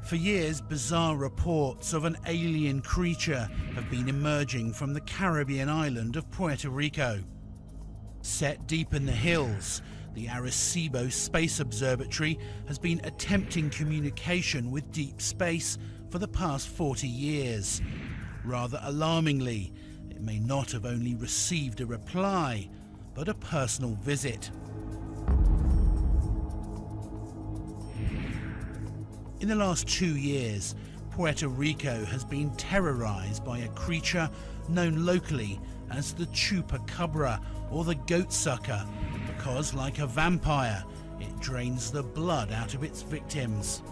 For years, bizarre reports of an alien creature have been emerging from the Caribbean island of Puerto Rico. Set deep in the hills, the Arecibo Space Observatory has been attempting communication with deep space for the past 40 years. Rather alarmingly, it may not have only received a reply, but a personal visit. In the last 2 years, Puerto Rico has been terrorized by a creature known locally as the chupacabra, or the goat sucker, because like a vampire, it drains the blood out of its victims.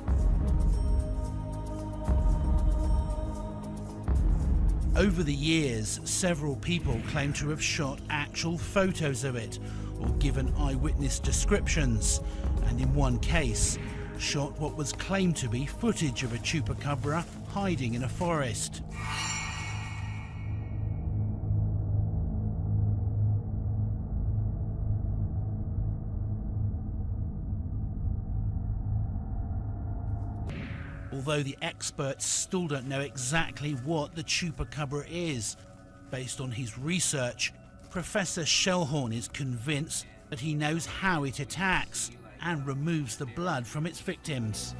Over the years, several people claim to have shot actual photos of it or given eyewitness descriptions, and in one case, shot what was claimed to be footage of a chupacabra hiding in a forest. Although the experts still don't know exactly what the chupacabra is, based on his research, Professor Shellhorn is convinced that he knows how it attacks and removes the blood from its victims.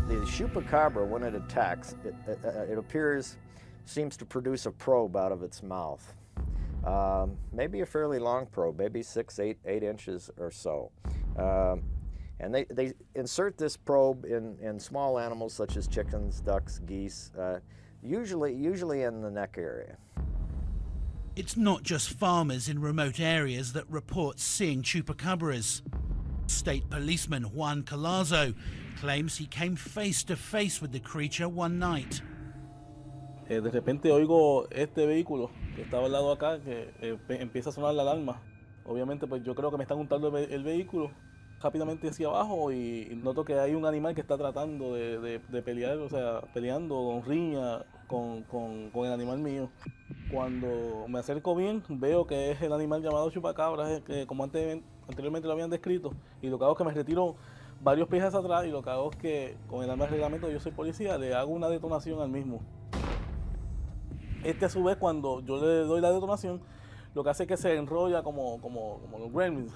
The chupacabra, when it attacks, it seems to produce a probe out of its mouth. Maybe a fairly long probe, maybe 8 inches or so. And they insert this probe in small animals such as chickens, ducks, geese, usually in the neck area. It's not just farmers in remote areas that report seeing chupacabras. State policeman Juan Colazo claims he came face to face with the creature one night. De repente oigo este vehículo que estaba al lado acá que empieza a sonar la alarma. Obviamente pues yo creo que me están untando el vehículo. Rápidamente hacia abajo y noto que hay un animal que está tratando de pelear, o sea, peleando con riña con el animal mío. Cuando me acerco bien, veo que es el animal llamado chupacabra, como anteriormente lo habían descrito, y lo que hago es que me retiro varios pies hacia atrás y lo que hago es que con el arma de reglamento, yo soy policía, le hago una detonación al mismo. A su vez, cuando yo le doy la detonación, lo que hace es que se enrolla como los gremlins.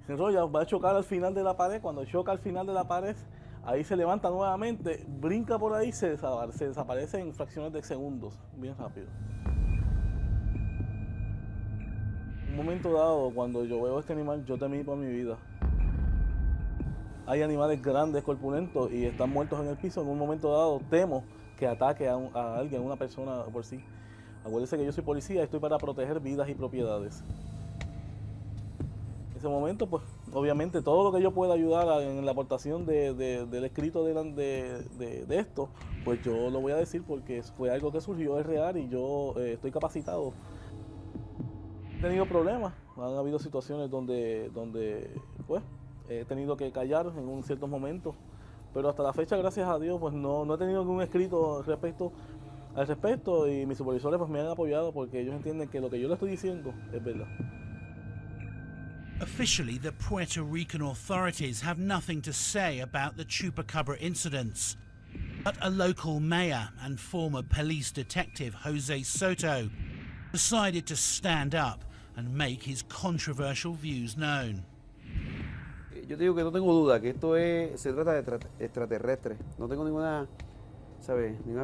Se enrolla, va a chocar al final de la pared. Cuando choca al final de la pared, ahí se levanta nuevamente, brinca por ahí, se desaparece en fracciones de segundos, bien rápido. En un momento dado, cuando yo veo a este animal, yo temí por mi vida. Hay animales grandes, corpulentos, y están muertos en el piso. En un momento dado, temo que ataque a alguien, a una persona por sí. Acuérdense que yo soy policía y estoy para proteger vidas y propiedades. En ese momento, pues, obviamente, todo lo que yo pueda ayudar en la aportación del escrito de esto, pues yo lo voy a decir porque fue algo que surgió, es real y yo estoy capacitado. He tenido problemas, han habido situaciones donde pues, he tenido que callar en ciertos momentos, pero hasta la fecha, gracias a Dios, pues no he tenido ningún escrito al respecto y mis supervisores pues me han apoyado porque ellos entienden que lo que yo le estoy diciendo es verdad. Officially, the Puerto Rican authorities have nothing to say about the chupacabra incidents. But a local mayor and former police detective, Jose Soto, decided to stand up and make his controversial views known. Yo te digo que no tengo duda que esto se trata de extraterrestres. No tengo ninguna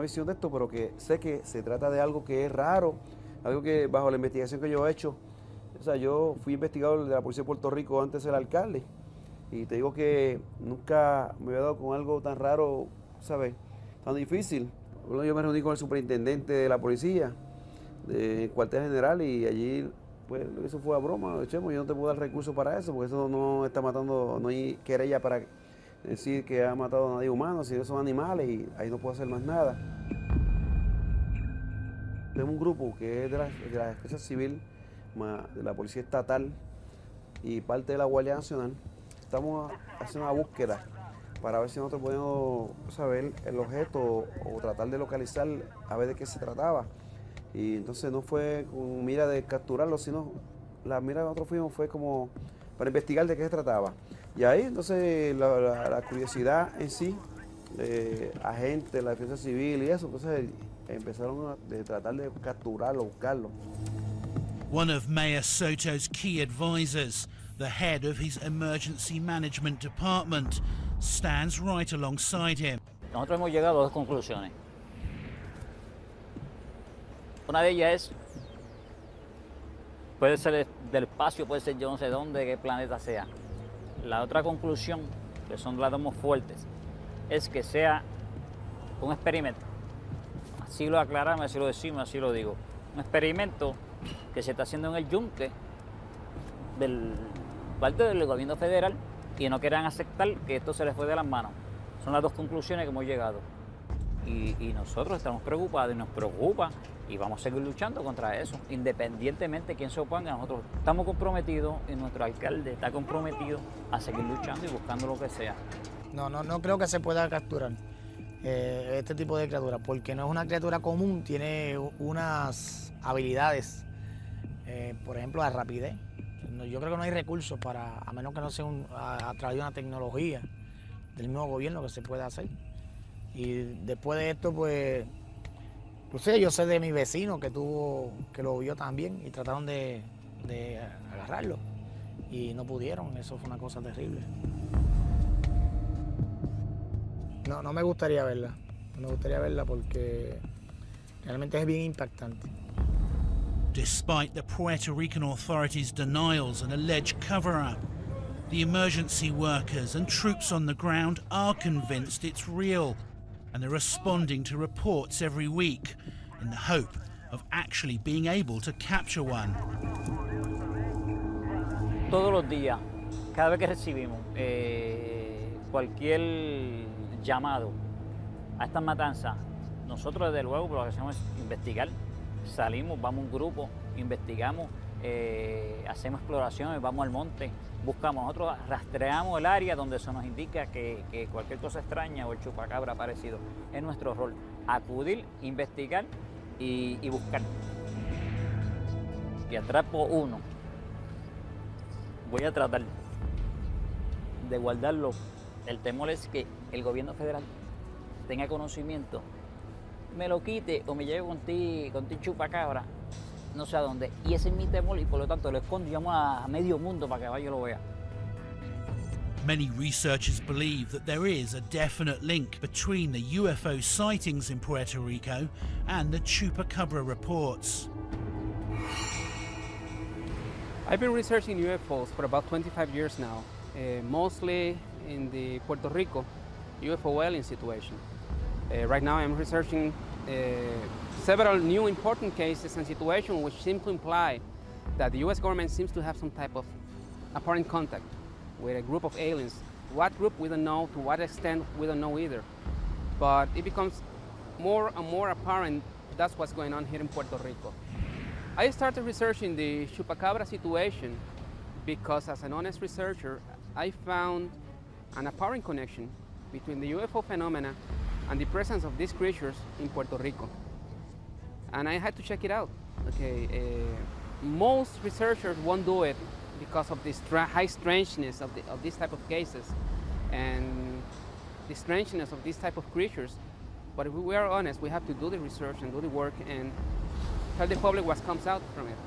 visión de esto, pero que sé que se trata de algo que es raro, algo que bajo la investigación que yo he hecho. O sea, yo fui investigador de la Policía de Puerto Rico antes de ser alcalde y te digo que nunca me había dado con algo tan raro, ¿sabes? Tan difícil. Bueno, yo me reuní con el superintendente de la policía, del cuartel general, y allí, pues, eso fue a broma, yo no te puedo dar recursos para eso, porque eso no está matando, no hay querella para decir que ha matado a nadie humano, sino son animales y ahí no puedo hacer más nada. Tenemos un grupo que es de la Defensa Civil, de la Policía Estatal y parte de la Guardia Nacional. Estamos haciendo una búsqueda para ver si nosotros podemos saber el objeto o tratar de localizar a ver de qué se trataba. Y entonces no fue con mira de capturarlo, sino la mira que nosotros fuimos fue como para investigar de qué se trataba. Y ahí entonces la curiosidad en sí agentes de la defensa civil y eso, entonces empezaron a tratar de capturarlo, buscarlo. One of Mayor Soto's key advisors, the head of his emergency management department, stands right alongside him. Nosotros hemos llegado a dos conclusiones. Una de ellas es, puede ser del espacio, puede ser yo no sé dónde, de qué planeta sea. La otra conclusión, que son las dos más fuertes, es que sea un experimento. Así lo aclaramos, así lo decimos, así lo digo. Un experimento que se está haciendo en el yunque del parte del gobierno federal y no quieran aceptar que esto se les fue de las manos. Son las dos conclusiones que hemos llegado. Y nosotros estamos preocupados y nos preocupa y vamos a seguir luchando contra eso. Independientemente de quién se oponga, nosotros estamos comprometidos y nuestro alcalde está comprometido a seguir luchando y buscando lo que sea. No creo que se pueda capturar este tipo de criatura, porque no es una criatura común, tiene unas habilidades, por ejemplo, la rapidez. Yo creo que no hay recursos para, a menos que no sea a través de una tecnología del mismo gobierno que se pueda hacer. Y después de esto, pues, yo sé de mi vecino que lo vio también y trataron de agarrarlo y no pudieron. Eso fue una cosa terrible. No me gustaría verla. No me gustaría verla porque realmente es bien impactante. Despite the Puerto Rican authorities' denials and alleged cover-up, the emergency workers and troops on the ground are convinced it's real, and they're responding to reports every week in the hope of actually being able to capture one. Todos los días, cada vez que recibimos cualquier llamado a estas matanzas, nosotros desde luego lo que hacemos es investigar. Salimos, vamos a un grupo, investigamos, hacemos exploraciones, vamos al monte, buscamos, nosotros rastreamos el área donde se nos indica que cualquier cosa extraña o el chupacabra ha aparecido. Es nuestro rol, acudir, investigar y buscar. Y atrapo uno. Voy a tratar de guardarlo. El temor es que el gobierno federal tenga conocimiento, me lo quite o me lleve contigo chupacabra, no sé a dónde. Y ese es mi temor y por lo tanto lo escondo y llamo a medio mundo para que vaya y lo vea. Many researchers believe that there is a definite link between the UFO sightings in Puerto Rico and the chupacabra reports. I've been researching UFOs for about 25 years now, mostly in the Puerto Rico UFO alien situation. Right now I'm researching several new important cases and situations which seem to imply that the US government seems to have some type of apparent contact with a group of aliens. What group, we don't know. To what extent, we don't know either. But it becomes more and more apparent that's what's going on here in Puerto Rico. I started researching the chupacabra situation because as an honest researcher, I found an apparent connection between the UFO phenomena and the presence of these creatures in Puerto Rico. And I had to check it out. Okay, most researchers won't do it because of the high strangeness of these type of cases and the strangeness of these type of creatures. But if we are honest, we have to do the research and do the work and tell the public what comes out from it.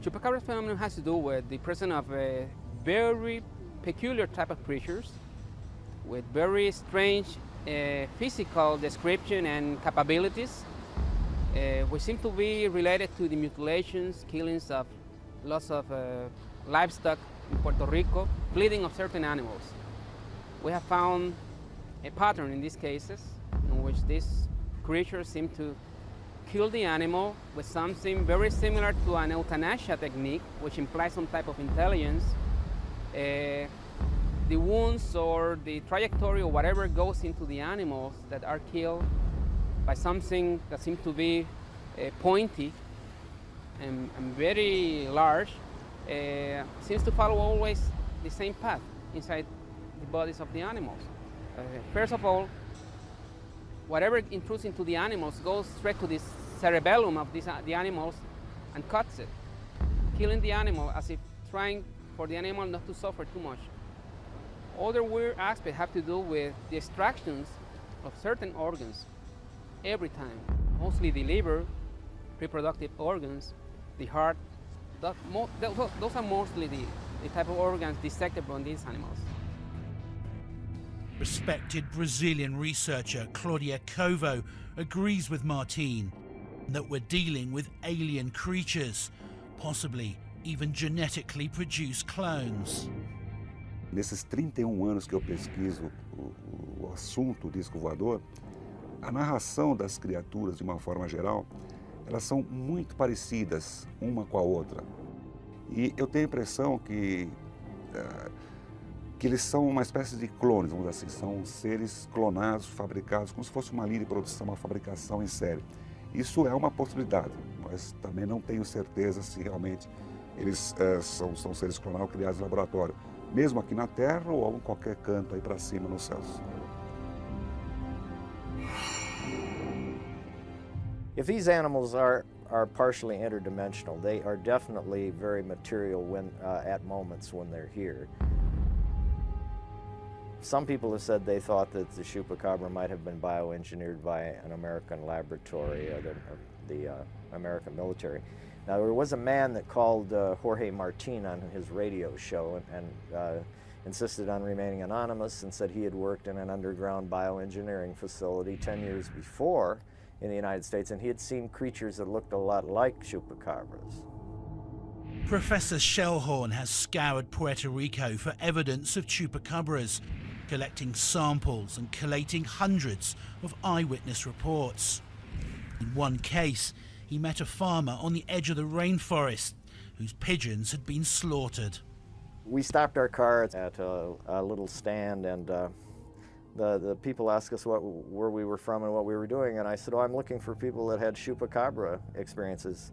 Chupacabra phenomenon has to do with the presence of a very peculiar type of creatures with very strange physical description and capabilities, which seem to be related to the mutilations, killings of lots of livestock in Puerto Rico, bleeding of certain animals. We have found a pattern in these cases in which these creatures seem to kill the animal with something very similar to an euthanasia technique, which implies some type of intelligence. The wounds or the trajectory or whatever goes into the animals that are killed by something that seems to be pointy and very large seems to follow always the same path inside the bodies of the animals. First of all, whatever intrudes into the animals goes straight to the cerebellum of the animals and cuts it, killing the animal as if trying for the animal not to suffer too much. Other weird aspects have to do with the extractions of certain organs every time, mostly the liver, reproductive organs, the heart. Those are mostly the type of organs dissected from these animals. Respected Brazilian researcher Claudia Covo agrees with Martin that we're dealing with alien creatures, possibly even genetically produced clones. Nesses 31 anos que eu pesquiso o assunto disco voador, a narração das criaturas, de uma forma geral, elas são muito parecidas uma com a outra. E eu tenho a impressão que eles são uma espécie de clones, vamos dizer assim, são seres clonados, fabricados, como se fosse uma linha de produção, uma fabricação em série. Isso é uma possibilidade, mas também não tenho certeza se realmente eles são seres clonados criados em laboratório, mesmo aqui na Terra ou em qualquer canto aí para cima nos céus. If these animals are partially interdimensional, they are definitely very material when at moments when they're here. Some people have said they thought that the chupacabra might have been bioengineered by an American laboratory or the American military. Now, there was a man that called Jorge Martin on his radio show and insisted on remaining anonymous and said he had worked in an underground bioengineering facility 10 years before in the United States, and he had seen creatures that looked a lot like chupacabras. Professor Shellhorn has scoured Puerto Rico for evidence of chupacabras, collecting samples and collating hundreds of eyewitness reports. In one case, he met a farmer on the edge of the rainforest whose pigeons had been slaughtered. We stopped our car at a little stand, and the people asked us where we were from and what we were doing, and I said, oh, I'm looking for people that had chupacabra experiences.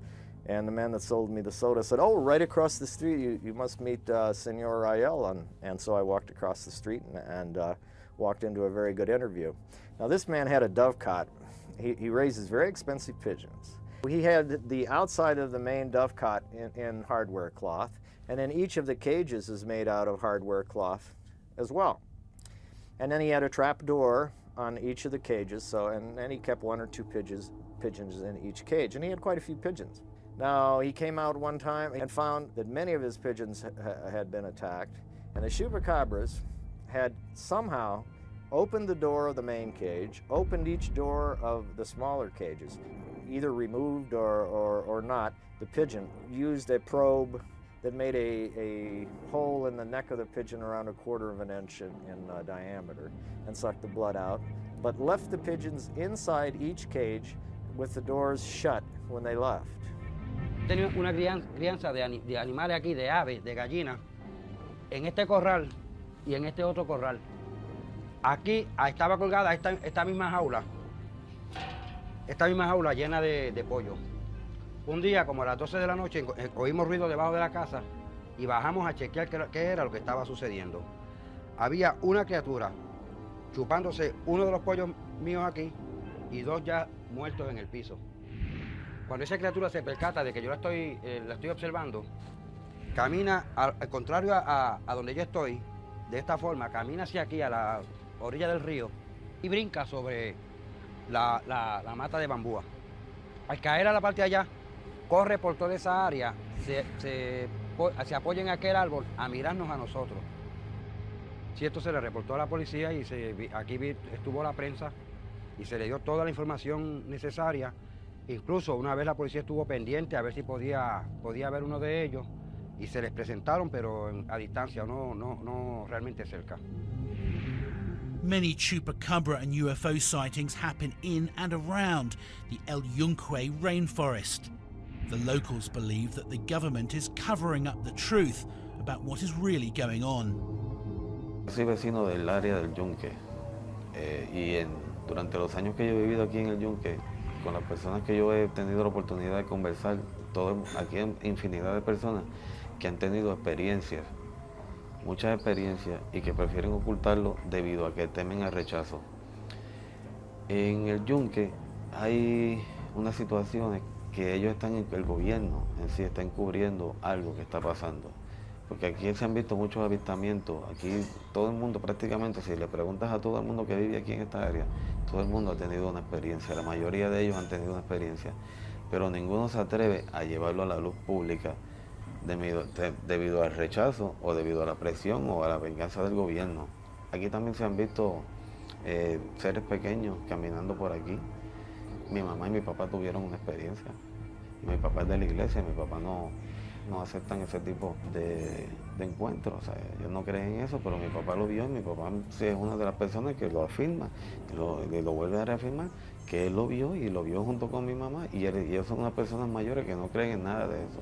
And the man that sold me the soda said, oh, right across the street, you must meet Senor Rael. And so I walked across the street and walked into a very good interview. Now, this man had a dovecot. He raises very expensive pigeons. He had the outside of the main dovecot in hardware cloth, and then each of the cages is made out of hardware cloth as well. And then he had a trap door on each of the cages, and then he kept one or two pigeons in each cage, and he had quite a few pigeons. Now, he came out one time and found that many of his pigeons had been attacked, and the chupacabras had somehow opened the door of the main cage, opened each door of the smaller cages, either removed or not. The pigeon used a probe that made a hole in the neck of the pigeon around 1/4 of an inch in diameter and sucked the blood out, but left the pigeons inside each cage with the doors shut when they left. Tenía una crianza de animales aquí, de aves, de gallinas, en este corral y en este otro corral. Aquí estaba colgada esta misma jaula llena de pollo. Un día, como a las 12 de la noche, oímos ruido debajo de la casa y bajamos a chequear qué era lo que estaba sucediendo. Había una criatura chupándose uno de los pollos míos aquí y dos ya muertos en el piso. Cuando esa criatura se percata de que yo la estoy observando, camina al contrario a donde yo estoy, de esta forma, camina hacia aquí, a la orilla del río, y brinca sobre la mata de bambúa. Al caer a la parte de allá, corre por toda esa área, se apoya en aquel árbol a mirarnos a nosotros. Si esto se le reportó a la policía y aquí estuvo la prensa y se le dio toda la información necesaria. Incluso una vez la policía estuvo pendiente a ver si podía haber uno de ellos y se les presentaron, pero a distancia, no realmente cerca. Many chupacabra and UFO sightings happen in and around the El Yunque rainforest. The locals believe that the government is covering up the truth about what is really going on. Soy vecino del área del Yunque y durante los años que yo he vivido aquí en el Yunque, con las personas que yo he tenido la oportunidad de conversar, aquí hay infinidad de personas que han tenido experiencias, muchas experiencias, y que prefieren ocultarlo debido a que temen al rechazo. En el Yunque hay unas situaciones que ellos el gobierno en sí está encubriendo algo que está pasando. porque aquí se han visto muchos avistamientos. Aquí todo el mundo prácticamente, si le preguntas a todo el mundo que vive aquí en esta área, todo el mundo ha tenido una experiencia, la mayoría de ellos han tenido una experiencia, pero ninguno se atreve a llevarlo a la luz pública debido al rechazo o debido a la presión o a la venganza del gobierno. Aquí también se han visto seres pequeños caminando por aquí. Mi mamá y mi papá tuvieron una experiencia. Mi papá es de la iglesia, mi papá no aceptan ese tipo de encuentros. O sea, ellos no creen en eso, pero mi papá lo vio y mi papá sí es una de las personas que lo afirma y lo vuelve a reafirmar, que él lo vio y lo vio junto con mi mamá y ellos son unas personas mayores que no creen en nada de eso.